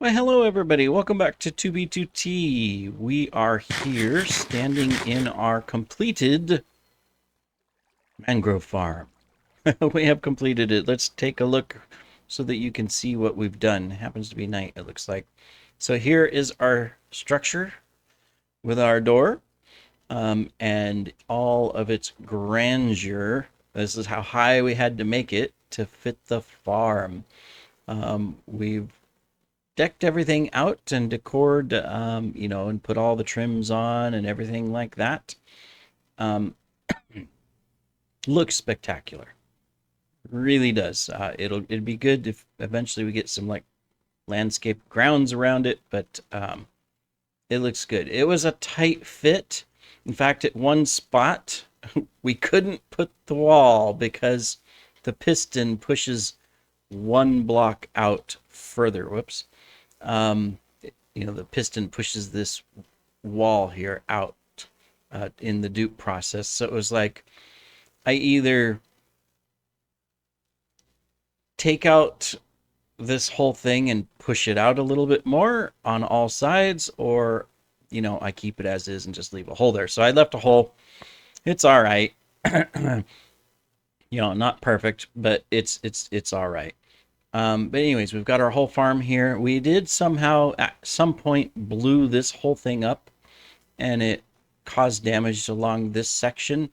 Well, hello everybody. Welcome back to 2B2T. We are here standing in our completed mangrove farm. We have completed it. Let's take a look so that you can see what we've done. It happens to be night, it looks like. So here is our structure with our door and all of its grandeur. This is how high we had to make it to fit the farm. We've decked everything out and decored, and put all the trims on and everything like that. Um, Looks spectacular. Really does. It'd be good if eventually we get some like landscape grounds around it, but it looks good. It was a tight fit. In fact, at one spot we couldn't put the wall because the piston pushes one block out further. Whoops. Um, the piston pushes this wall here out in the dupe process. So it was like I either take out this whole thing and push it out a little bit more on all sides, or I keep it as is and just leave a hole there. So I left a hole. It's all right. Not perfect, but it's all right. But anyways, we've got our whole farm here. We did somehow at some point blew this whole thing up, and it caused damage along this section.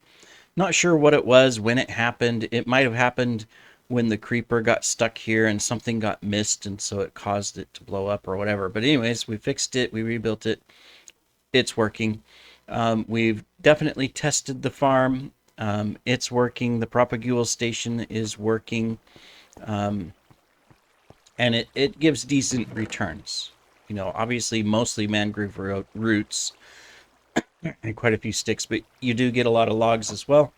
Not sure what it was, when it happened. It might have happened when the creeper got stuck here and something got missed, and so it caused it to blow up or whatever. But anyways, we fixed it. We rebuilt it. It's working. We've definitely tested the farm. It's working. The propagule station is working. And it gives decent returns. Obviously mostly mangrove roots and quite a few sticks, but you do get a lot of logs as well.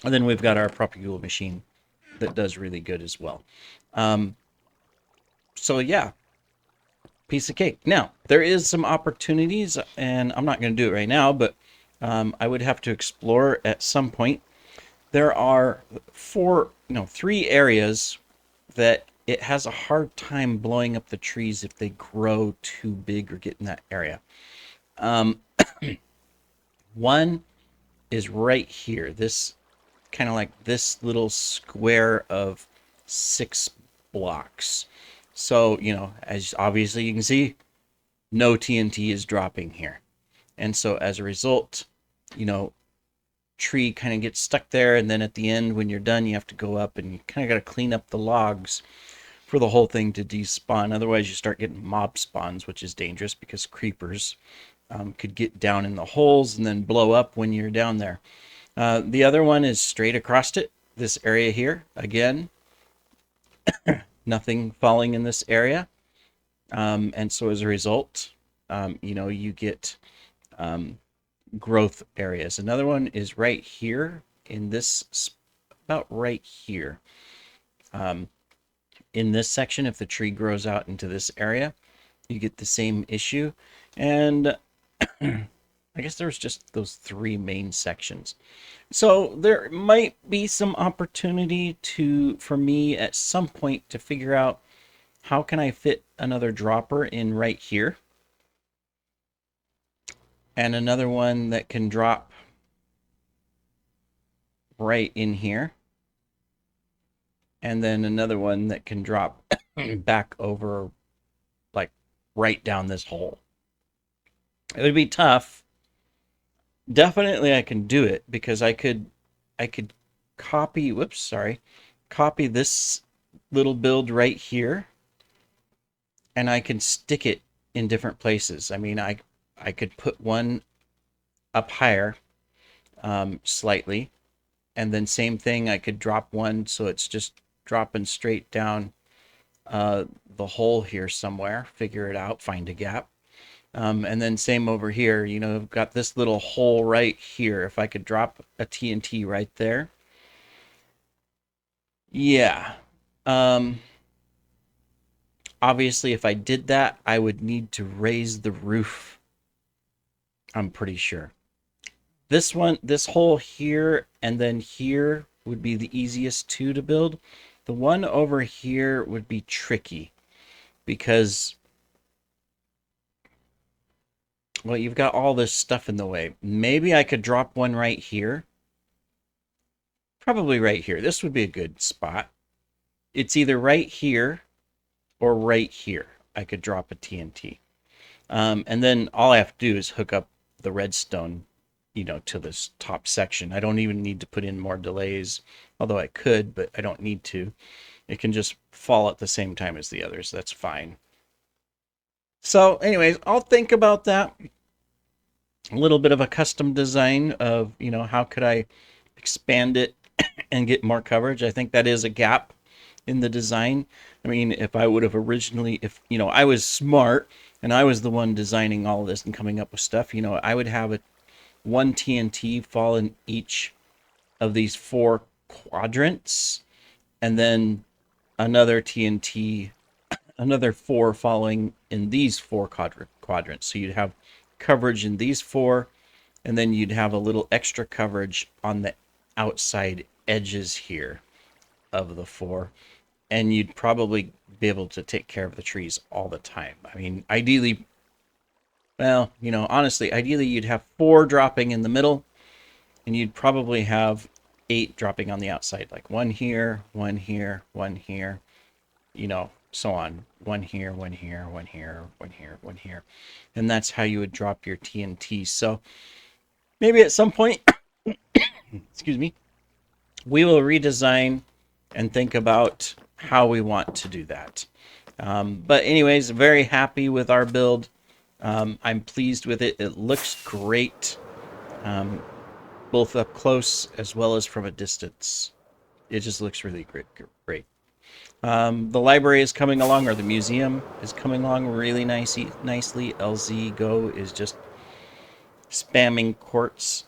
And then we've got our propagule machine that does really good as well. So yeah, piece of cake. Now, there is some opportunities, and I'm not going to do it right now, but I would have to explore at some point. There are three areas that it has a hard time blowing up the trees if they grow too big or get in that area. One is right here. This kind of like this little square of 6 blocks. So, as obviously you can see, no TNT is dropping here. And so as a result, tree kind of gets stuck there. And then at the end, when you're done, you have to go up and you kind of got to clean up the logs for the whole thing to despawn. Otherwise, you start getting mob spawns, which is dangerous because creepers could get down in the holes and then blow up when you're down there. The other one is straight across it, this area here. Again, nothing falling in this area. And so as a result, you get growth areas. Another one is right here in this, about right here. In this section, if the tree grows out into this area, you get the same issue. And I guess there's just those 3 main sections. So there might be some opportunity for me at some point to figure out how can I fit another dropper in right here. And another one that can drop right in here. And then another one that can drop back over like right down this hole. It would be tough. Definitely I can do it because I could copy this little build right here, and I can stick it in different places. I mean, I could put one up higher slightly, and then same thing, I could drop one so it's just dropping straight down the hole here somewhere. Figure it out, find a gap. And then same over here, I've got this little hole right here. If I could drop a TNT right there. Yeah. Obviously, if I did that, I would need to raise the roof. I'm pretty sure. This hole here and then here would be the easiest two to build. The one over here would be tricky because Well, you've got all this stuff in the way. Maybe I could drop one right here. Probably right here. This would be a good spot. It's either right here or right here. I could drop a TNT. And then all I have to do is hook up the redstone, to this top section. I don't even need to put in more delays, although I could, but I don't need to. It can just fall at the same time as the others. That's fine. So anyways, I'll think about that. A little bit of a custom design of, how could I expand it and get more coverage. I think that is a gap in the design. I mean, if I would have originally, if, I was smart and I was the one designing all of this and coming up with stuff, I would have one TNT fall in each of these four quadrants, and then another TNT, another four falling in these four quadrants. So you'd have coverage in these four, and then you'd have a little extra coverage on the outside edges here of the four, and you'd probably be able to take care of the trees all the time. I mean, ideally, well, honestly, ideally you'd have four dropping in the middle, and you'd probably have eight dropping on the outside, like one here, one here, one here, so on. One here, one here, one here, one here, one here. And that's how you would drop your TNT. So maybe at some point, excuse me, we will redesign and think about how we want to do that. But anyways, very happy with our build. I'm pleased with it. It looks great, both up close as well as from a distance. It just looks really great. The library is coming along, or the museum is coming along really nicely. LZ Go is just spamming quartz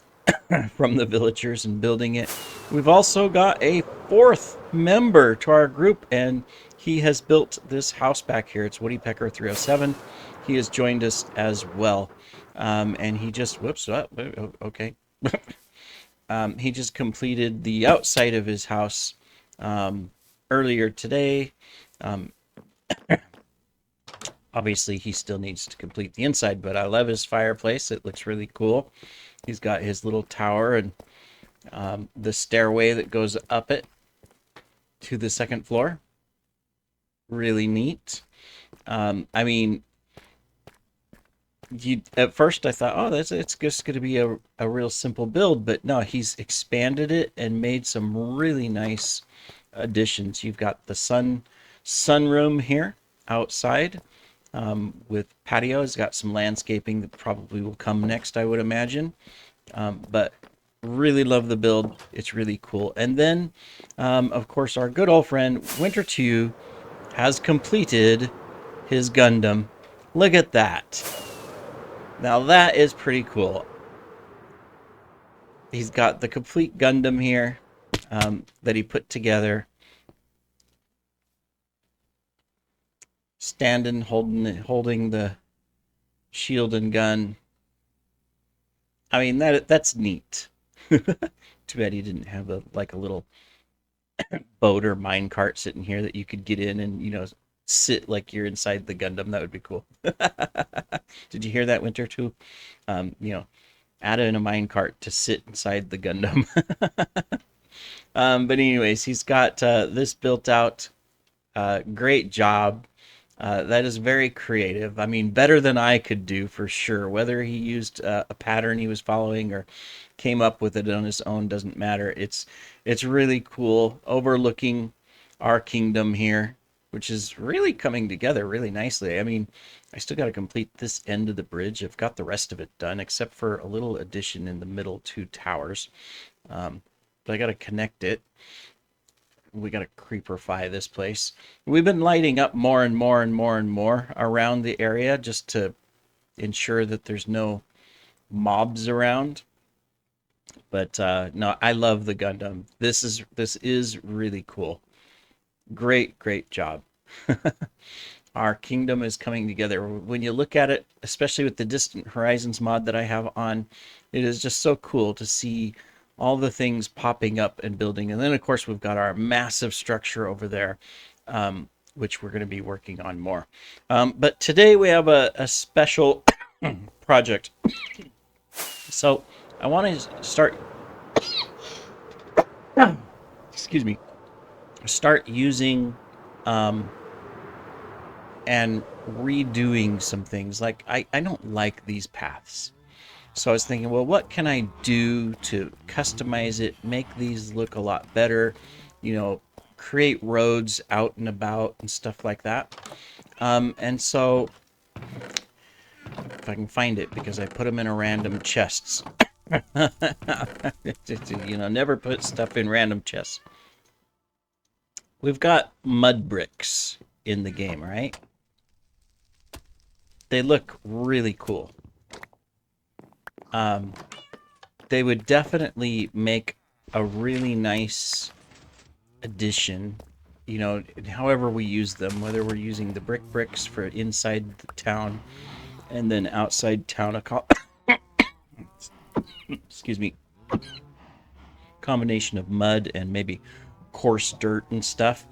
from the villagers and building it. We've also got a fourth member to our group, and he has built this house back here. It's Woody Pecker 307. He has joined us as well. And he just, okay. He just completed the outside of his house earlier today. Obviously, he still needs to complete the inside, but I love his fireplace. It looks really cool. He's got his little tower and the stairway that goes up it to the second floor. Really neat. I mean, at first I thought, oh, it's just going to be a real simple build, but no, he's expanded it and made some really nice additions. You've got the sunroom here outside with patio. It's got some landscaping that probably will come next, I would imagine. But really love the build. It's really cool. And then, of course, our good old friend Winter2 has completed his Gundam. Look at that. Now that is pretty cool. He's got the complete Gundam here that he put together. Standing, holding the shield and gun. I mean, that's neat. Too bad he didn't have a little boat or minecart sitting here that you could get in and, sit like you're inside the Gundam. That would be cool. Did you hear that, Winter2? Add in a minecart to sit inside the Gundam. But anyways, he's got this built out. Great job. That is very creative. I mean, better than I could do for sure. Whether he used a pattern he was following or came up with it on his own doesn't matter. It's really cool, overlooking our kingdom here, which is really coming together really nicely. I mean, I still got to complete this end of the bridge. I've got the rest of it done, except for a little addition in the middle two towers. But I got to connect it. We got to creeperify this place. We've been lighting up more and more and more and more around the area just to ensure that there's no mobs around. But no, I love the Gundam. This is really cool. Great job. Our kingdom is coming together. When you look at it, especially with the Distant Horizons mod that I have on, it is just so cool to see all the things popping up and building. And then, of course, we've got our massive structure over there, which we're going to be working on more. But today we have a special project. So I want to start, excuse me, start using and redoing some things. Like I don't like these paths. So I was thinking, well, what can I do to customize it, make these look a lot better, create roads out and about and stuff like that. And so if I can find it, because I put them in a random chests. Never put stuff in random chests. We've got mud bricks in the game, right? They look really cool. They would definitely make a really nice addition, however we use them, whether we're using the bricks for inside the town and then outside town, excuse me, combination of mud and maybe coarse dirt and stuff.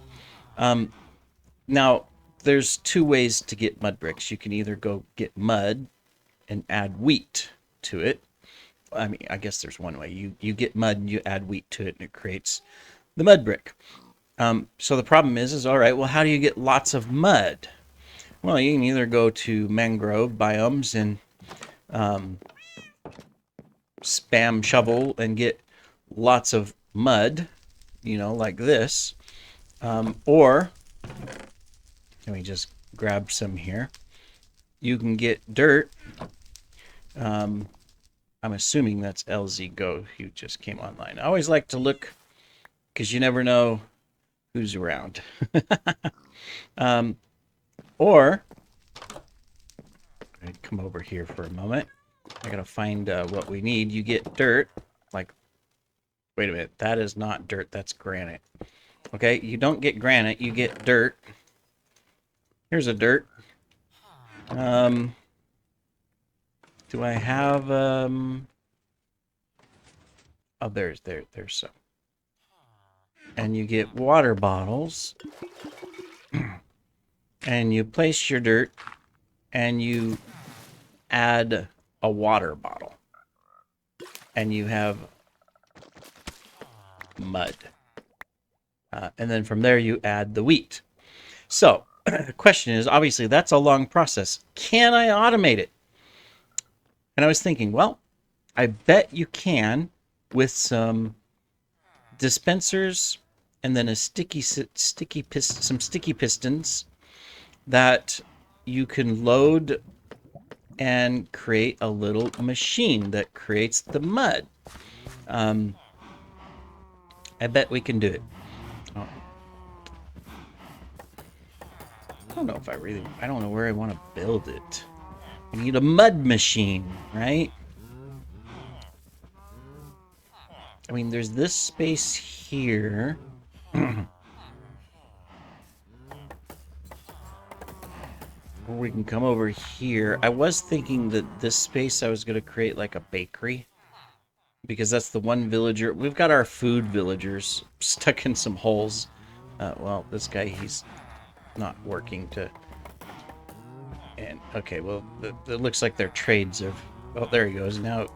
Now, there's two ways to get mud bricks. You can either go get mud and add wheat to it. I mean, I guess there's one way. You get mud and you add wheat to it, and it creates the mud brick. So the problem is all right, well, how do you get lots of mud? Well, you can either go to mangrove biomes and spam shovel and get lots of mud, like this. Or, let me just grab some here. You can get dirt. I'm assuming that's LZ Go who just came online. I always like to look because you never know who's around. Or, I'd come over here for a moment. I gotta find what we need. You get dirt. Like, wait a minute. That is not dirt. That's granite. Okay, you don't get granite. You get dirt. Here's a dirt. Do I have oh, there's some. And you get water bottles. And you place your dirt and you add a water bottle. And you have mud. And then from there you add the wheat. So the question is, obviously that's a long process. Can I automate it? And I was thinking, well, I bet you can with some dispensers and then some sticky pistons that you can load and create a little machine that creates the mud. I bet we can do it. Oh. I don't know if I don't know where I want to build it. I need a mud machine, right? I mean, there's this space here. Or we can come over here. I was thinking that this space I was going to create like a bakery. Because that's the one villager. We've got our food villagers stuck in some holes. Well, this guy, he's not working to... And, okay, well, it looks like their trades have... Oh, there he goes. Now,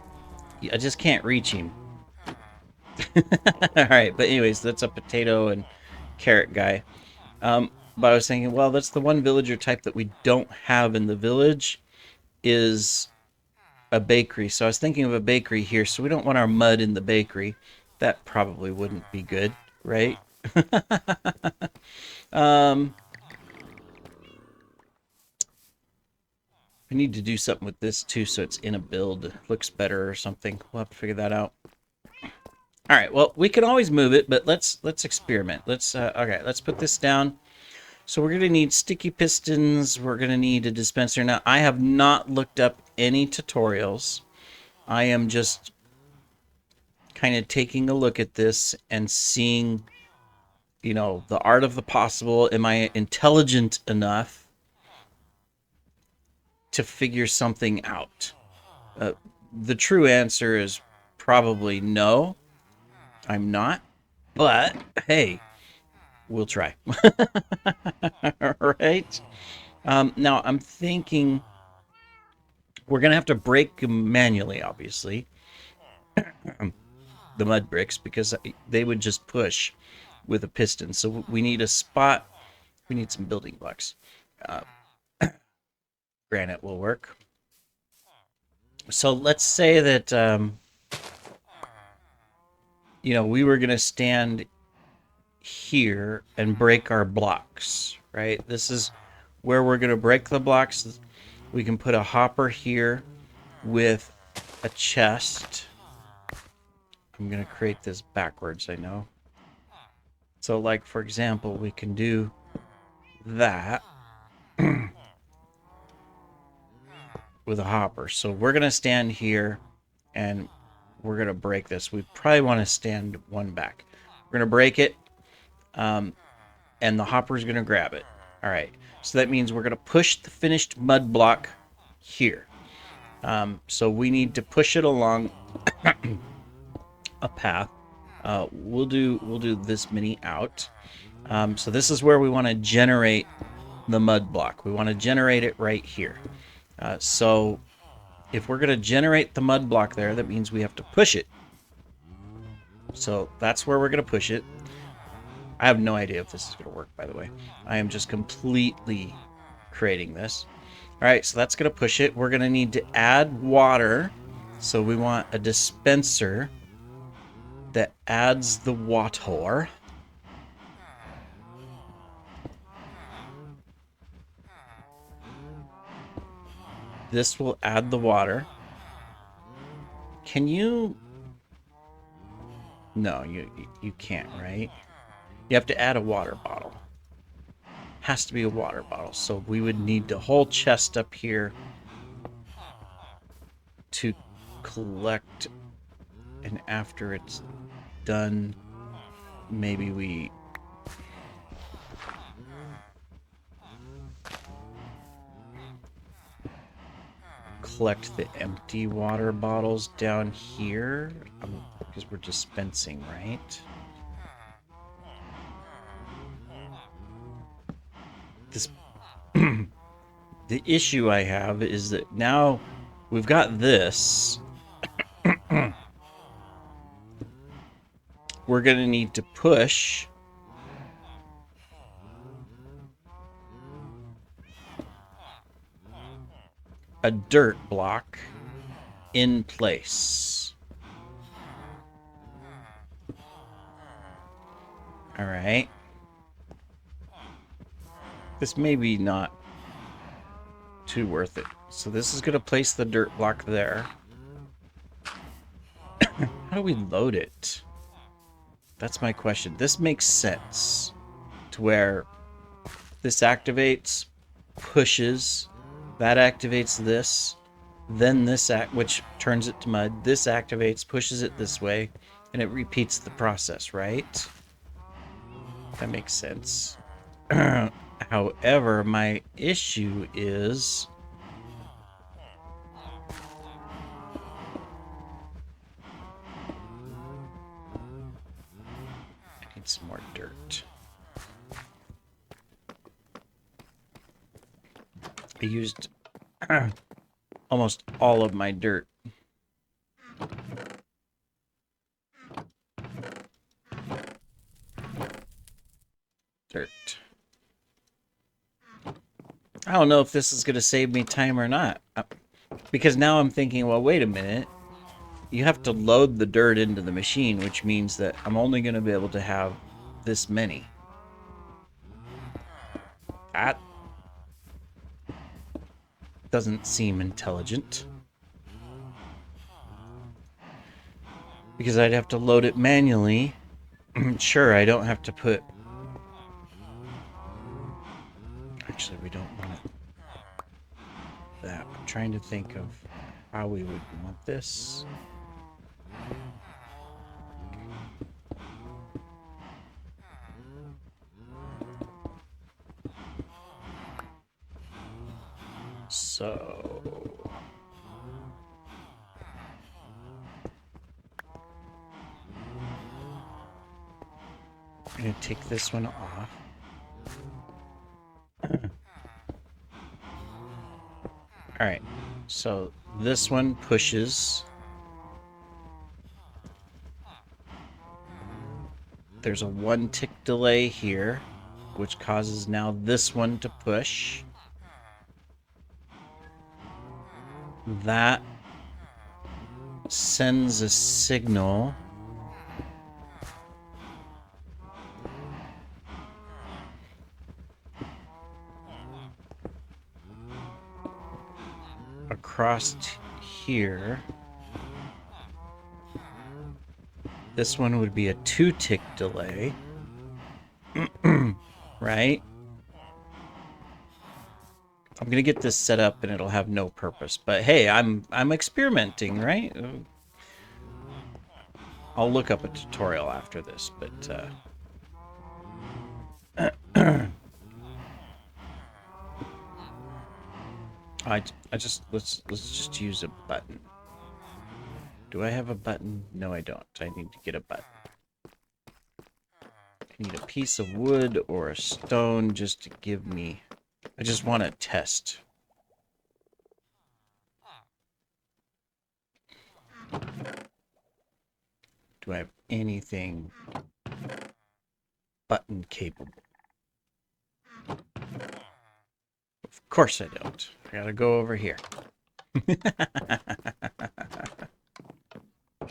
I just can't reach him. Alright, but anyways, that's a potato and carrot guy. But I was thinking, well, that's the one villager type that we don't have in the village is a bakery. So I was thinking of a bakery here. So we don't want our mud in the bakery. That probably wouldn't be good, right? We need to do something with this too so it's in a build. Looks better or something. We'll have to figure that out. All right, well, we can always move it, but let's experiment. Okay, let's put this down. So we're going to need sticky pistons. We're going to need a dispenser. Now, I have not looked up any tutorials. I am just kind of taking a look at this and seeing, the art of the possible. Am I intelligent enough to figure something out? The true answer is probably no. I'm not. But, hey, we'll try. All right. Now, I'm thinking We're going to have to break them manually, obviously, the mud bricks, because they would just push with a piston. So we need a spot. We need some building blocks. Granite will work. So let's say that, we were going to stand here and break our blocks, right? This is where we're going to break the blocks. We can put a hopper here with a chest. I'm going to create this backwards, I know. So, like, for example, we can do that with a hopper. So we're going to stand here and we're going to break this. We probably want to stand one back. We're going to break it, and the hopper is going to grab it. All right. So that means we're going to push the finished mud block here. So we need to push it along a path. We'll do this many out. So this is where we want to generate the mud block. We want to generate it right here. So if we're going to generate the mud block there, that means we have to push it. So that's where we're going to push it. I have no idea if this is going to work, by the way. I am just completely creating this. All right, so that's going to push it. We're going to need to add water. So we want a dispenser that adds the water. This will add the water. Can you... No, you can't, right? You have to add a water bottle. Has to be a water bottle. So we would need the whole chest up here to collect, and after it's done, maybe we collect the empty water bottles down here, because we're dispensing, right? This the issue I have is that now we've got this. We're going to need to push a dirt block in place. All right. This may be not too worth it. So this is going to place the dirt block there. How do we load it? That's my question. This makes sense to where this activates, pushes, that activates this, then this which turns it to mud. This activates, pushes it this way, and it repeats the process, right? That makes sense. However, my issue is I need some more dirt. I used almost all of my dirt. I don't know if this is going to save me time or not. Because now I'm thinking, well, wait a minute. You have to load the dirt into the machine, which means that I'm only going to be able to have this many. That doesn't seem intelligent. Because I'd have to load it manually. Sure, I don't have to put... Actually, we don't want that. I'm trying to think of how we would want this. So... I'm going to take this one off. Alright, so This one pushes. There's a 1 tick delay here, which causes now this one to push. That sends a signal. Across here. This one would be a 2 tick delay. Right? I'm gonna get this set up and it'll have no purpose. But hey, I'm experimenting, right? I'll look up a tutorial after this, but let's just use a button. Do I have a button? No, I don't. I need to get a button. I need a piece of wood or a stone just to give me... I just want to test. Do I have anything button capable? Of course I don't. I gotta go over here.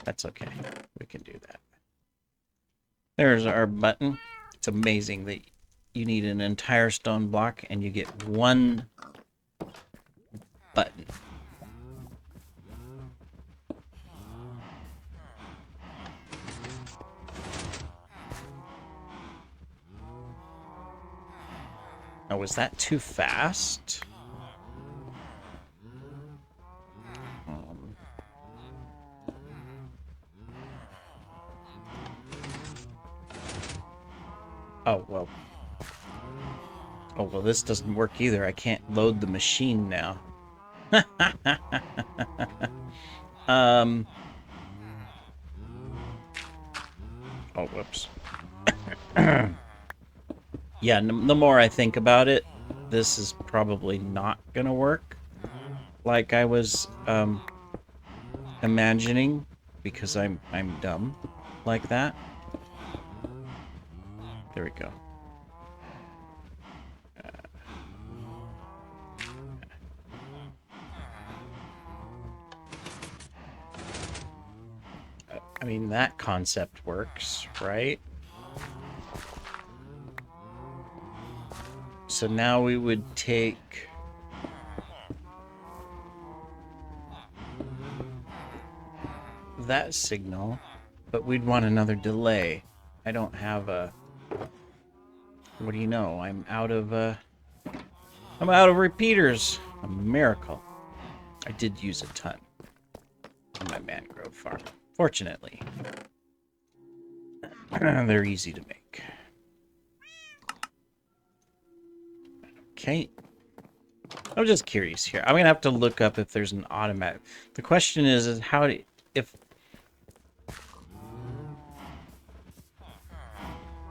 That's okay. We can do that. There's our button. It's amazing that you need an entire stone block and you get one button. Oh, was that too fast? Oh, well. Oh, well, this doesn't work either. I can't load the machine now. Oh, whoops. Yeah, the more I think about it, this is probably not gonna work like I was imagining, because I'm dumb like that. There we go. I mean, that concept works, right? So now we would take... that signal, but we'd want another delay. I don't have a... What do you know? I'm out of repeaters. A miracle. I did use a ton on my mangrove farm. Fortunately. They're easy to make. Okay. I'm just curious here. I'm gonna have to look up if there's an automatic. The question is how do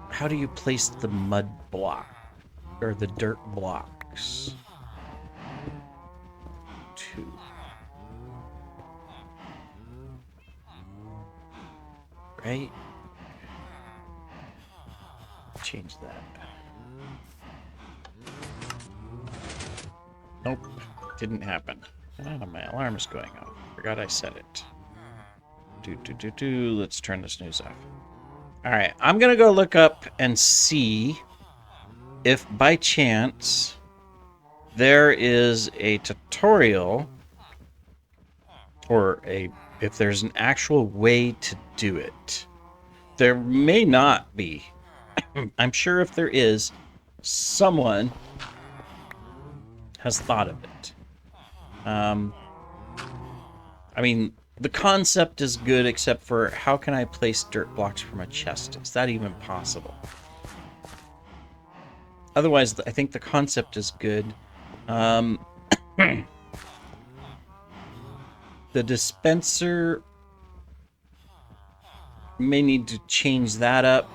how do you place the mud block or the dirt blocks? Two. Right? Change that. Nope, didn't happen. Oh, my alarm is going off. Forgot I set it. Let's turn the snooze off. Alright, I'm gonna go look up and see if by chance there is a tutorial or if there's an actual way to do it. There may not be. I'm sure if there is, someone has thought of it. I mean, the concept is good, except for how can I place dirt blocks from a chest? Is that even possible? Otherwise, I think the concept is good. The dispenser may need to change that up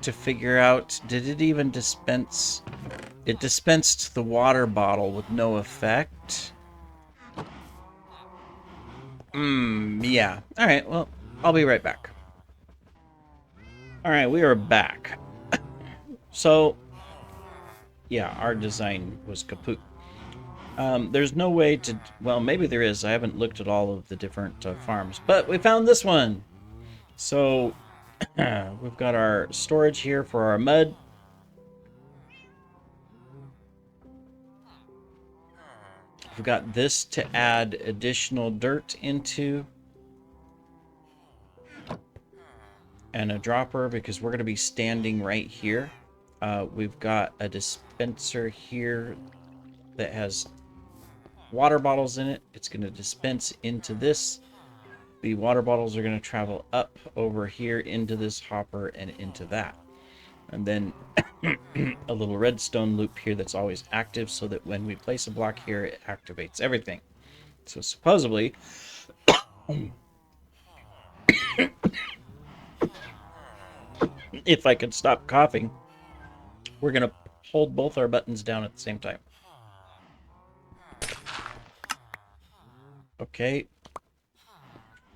to figure out, did it even dispense? It dispensed the water bottle with no effect. Yeah. All right, well, I'll be right back. All right, we are back. So, yeah, our design was kaput. There's no way to... Well, maybe there is. I haven't looked at all of the different farms. But we found this one! So, we've got our storage here for our mud. We've got this to add additional dirt into. And a dropper because we're going to be standing right here. We've got a dispenser here that has water bottles in it. It's going to dispense into this. The water bottles are going to travel up over here into this hopper and into that. And then a little redstone loop here that's always active so that when we place a block here, it activates everything. So supposedly, if I could stop coughing, we're going to hold both our buttons down at the same time. Okay.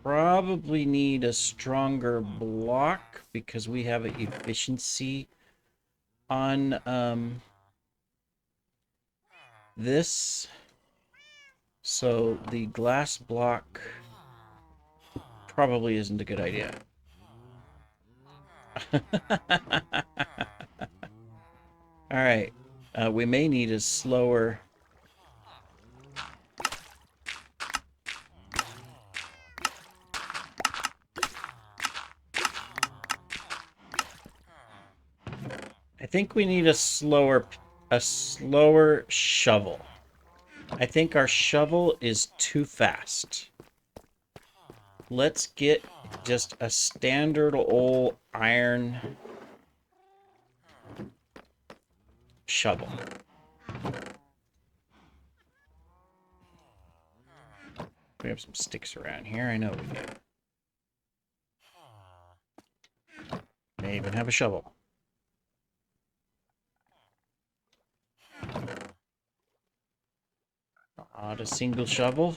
Probably need a stronger block because we have an efficiency on this. So the glass block probably isn't a good idea. All right. We may need a slower... I think we need a slower shovel. I think our shovel is too fast. Let's get just a standard old iron shovel. We have some sticks around here. I know we do. May even have a shovel. Not a single shovel.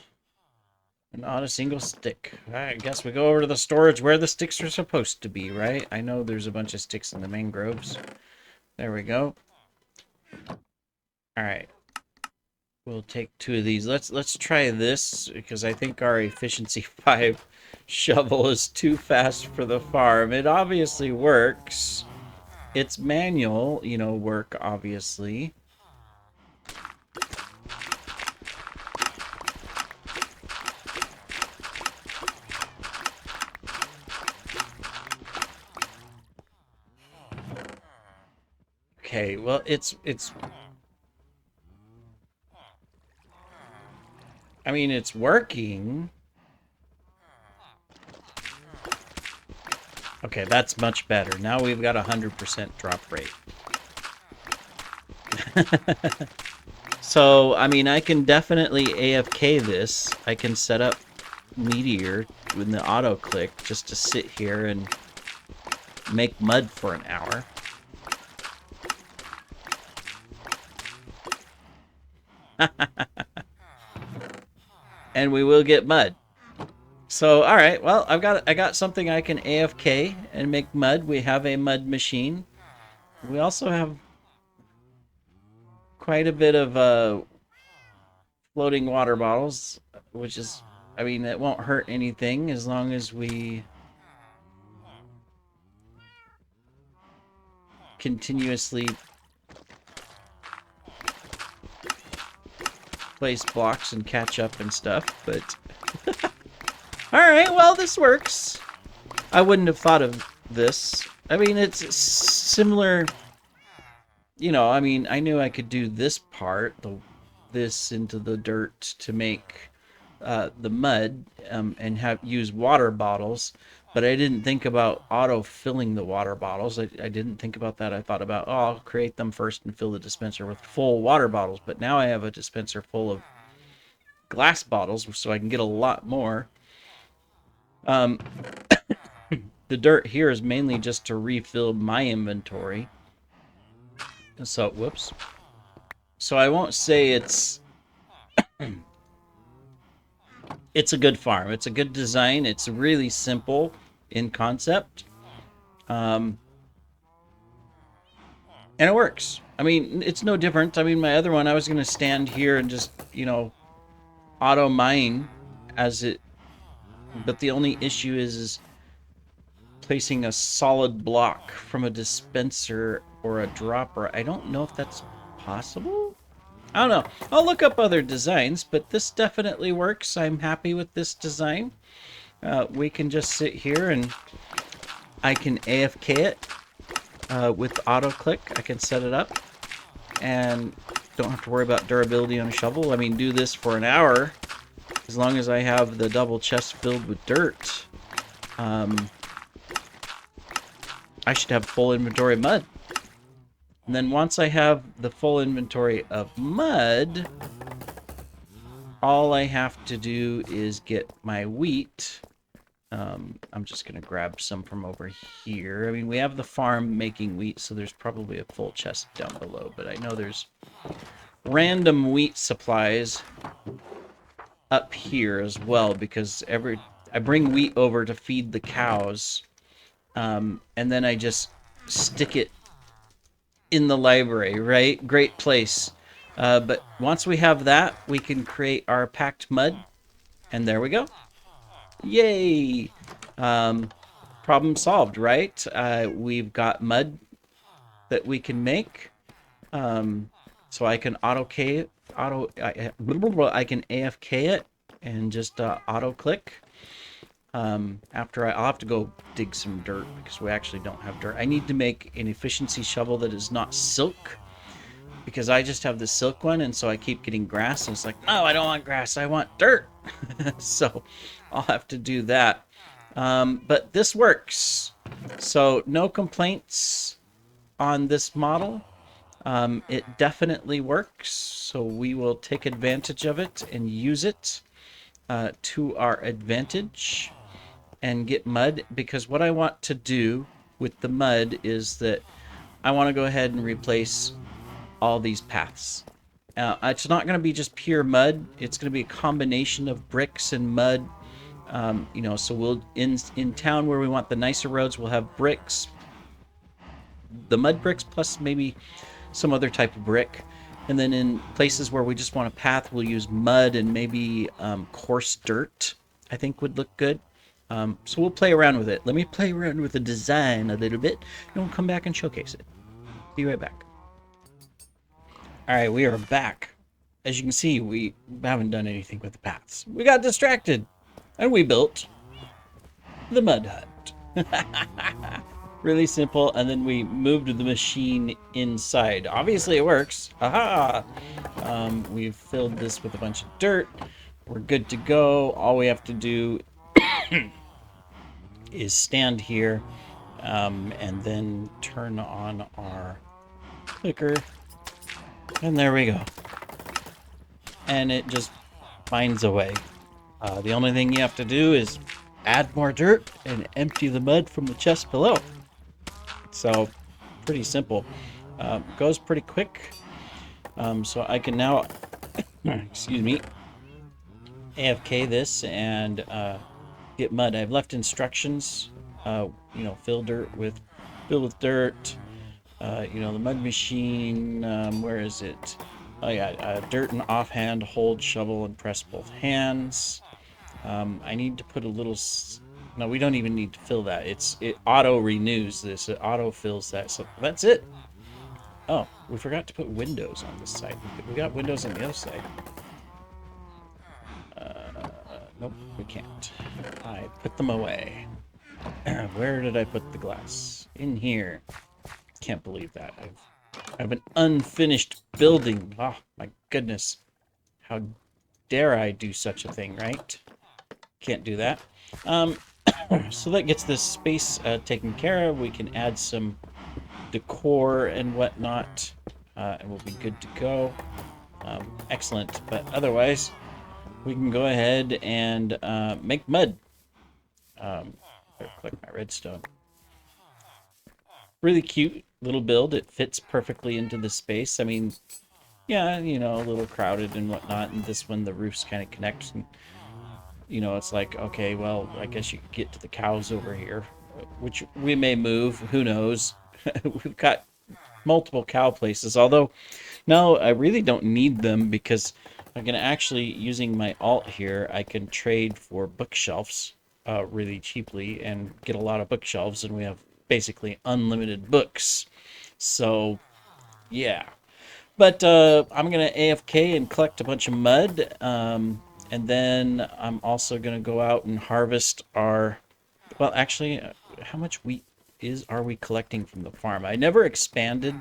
Not a single stick. I guess we go over to the storage where the sticks are supposed to be, right? I know there's a bunch of sticks in the mangroves. There we go. All right. We'll take 2 of these. Let's try this because I think our efficiency 5 shovel is too fast for the farm. It obviously works. It's manual, you know, work obviously. Okay, well, it's I mean, it's working. Okay, that's much better. Now we've got 100% drop rate. So, I mean, I can definitely AFK this. I can set up Meteor with the auto click just to sit here and make mud for an hour. And we will get mud. So, all right. Well, I got something I can AFK and make mud. We have a mud machine. We also have quite a bit of floating water bottles, which is, I mean, it won't hurt anything as long as we continuously place blocks and catch up and stuff, but all right, well, this works. I wouldn't have thought of this. I mean, it's similar, you know, I mean, I knew I could do this part, this into the dirt to make the mud and use water bottles, but I didn't think about auto filling the water bottles. I didn't think about that. I thought about, oh, I'll create them first and fill the dispenser with full water bottles, but now I have a dispenser full of glass bottles so I can get a lot more. The dirt here is mainly just to refill my inventory. So, whoops. So I won't say it's It's a good farm. It's a good design. It's really simple in concept. Um, and it works. I mean, it's no different. I mean, my other one, I was going to stand here and just, auto mine as it, but the only issue is placing a solid block from a dispenser or a dropper. I don't know if that's possible. I don't know. I'll look up other designs, but this definitely works. I'm happy with this design. We can just sit here and I can AFK it with auto click. I can set it up and don't have to worry about durability on a shovel. I mean, do this for an hour as long as I have the double chest filled with dirt. I should have full inventory of mud. And then once I have the full inventory of mud, all I have to do is get my wheat. I'm just going to grab some from over here. I mean, we have the farm making wheat, so there's probably a full chest down below. But I know there's random wheat supplies up here as well, because I bring wheat over to feed the cows. And then I just stick it in the library, right? Great place. But once we have that, we can create our packed mud. And there we go. Yay! Problem solved, right? We've got mud that we can make. So I can I can AFK it and just auto click. After I'll have to go dig some dirt because we actually don't have dirt. I need to make an efficiency shovel that is not silk because I just have the silk one, and so I keep getting grass, and it's like, no, I don't want grass, I want dirt. So I'll have to do that. But this works. So no complaints on this model. It definitely works. So we will take advantage of it and use it to our advantage and get mud, because what I want to do with the mud is that I want to go ahead and replace all these paths. It's not going to be just pure mud. It's going to be a combination of bricks and mud. So we'll in town where we want the nicer roads, we'll have bricks, the mud bricks plus maybe some other type of brick. And then in places where we just want a path, we'll use mud and maybe coarse dirt, I think would look good. So we'll play around with it. Let me play around with the design a little bit, and we'll come back and showcase it. Be right back. All right, we are back. As you can see, we haven't done anything with the paths. We got distracted, and we built the mud hut. Really simple, and then we moved the machine inside. Obviously, it works. Aha! We've filled this with a bunch of dirt. We're good to go. All we have to do is stand here, and then turn on our clicker. And there we go. And it just finds a way. The only thing you have to do is add more dirt and empty the mud from the chest below. So, pretty simple. Goes pretty quick. So I can now, excuse me, AFK this and get mud. I've left instructions, fill with dirt. The mud machine, where is it? Oh yeah, dirt and offhand, hold shovel and press both hands. I need to put a little, no, we don't even need to fill that. It auto renews this, it auto fills that, so that's it. Oh, we forgot to put windows on this side. We got windows on the other side. Nope, we can't. I put them away. Where did I put the glass? In here. Can't believe that. I have an unfinished building. Oh, my goodness. How dare I do such a thing, right? Can't do that. So that gets this space taken care of. We can add some decor and whatnot, and we'll be good to go. Excellent. But otherwise, we can go ahead and make mud. Click my redstone. Really cute little build. It fits perfectly into the space. I mean, yeah, a little crowded and whatnot. And this one, the roofs kind of connect. And, you know, it's like, okay, well, I guess you could get to the cows over here, which we may move. Who knows? We've got multiple cow places, although no, I really don't need them because I can actually, using my alt here, I can trade for bookshelves really cheaply and get a lot of bookshelves, and we have basically unlimited books. So, yeah. But I'm going to AFK and collect a bunch of mud. And then I'm also going to go out and harvest our... Well, actually, how much wheat are we collecting from the farm? I never expanded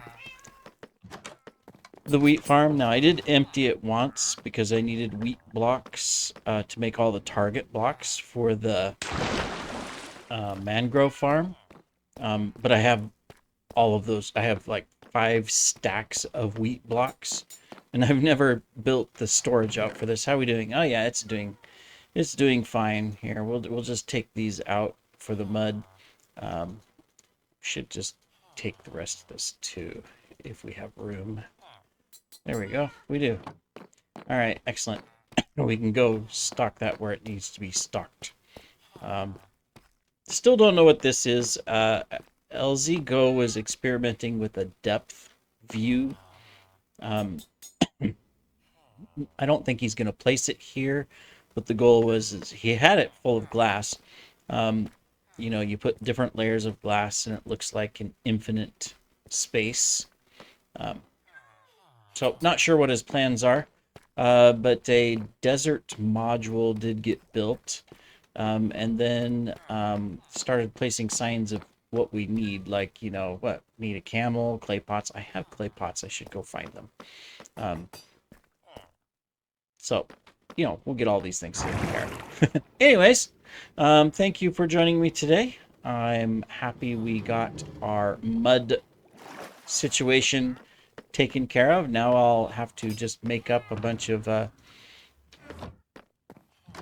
the wheat farm. Now, I did empty it once because I needed wheat blocks to make all the target blocks for the mangrove farm. But I have all of those. I have like 5 stacks of wheat blocks, and I've never built the storage out for this. How are we doing? Oh yeah, it's doing fine here. We'll just take these out for the mud. Should just take the rest of this too if we have room. There we go. We do. All right, excellent. We can go stock that where it needs to be stocked. Still don't know what this is. LZ Go was experimenting with a depth view. I don't think he's going to place it here, but the goal was he had it full of glass. You know, you put different layers of glass and it looks like an infinite space. So not sure what his plans are, but a desert module did get built, and then started placing signs of what we need, like, you know, what, need a camel, clay pots. I have clay pots. I should go find them. So, you know, we'll get all these things taken care of. Anyways, thank you for joining me today. I'm happy we got our mud situation taken care of. Now I'll have to just make up a bunch of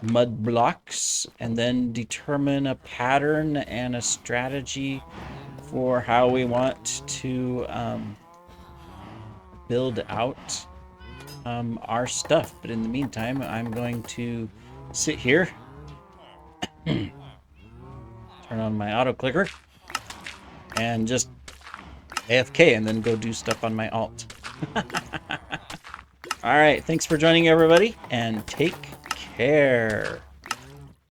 mud blocks and then determine a pattern and a strategy for how we want to build out our stuff. But in the meantime, I'm going to sit here, turn on my auto clicker, and just AFK and then go do stuff on my alt. All right, thanks for joining everybody, and take care.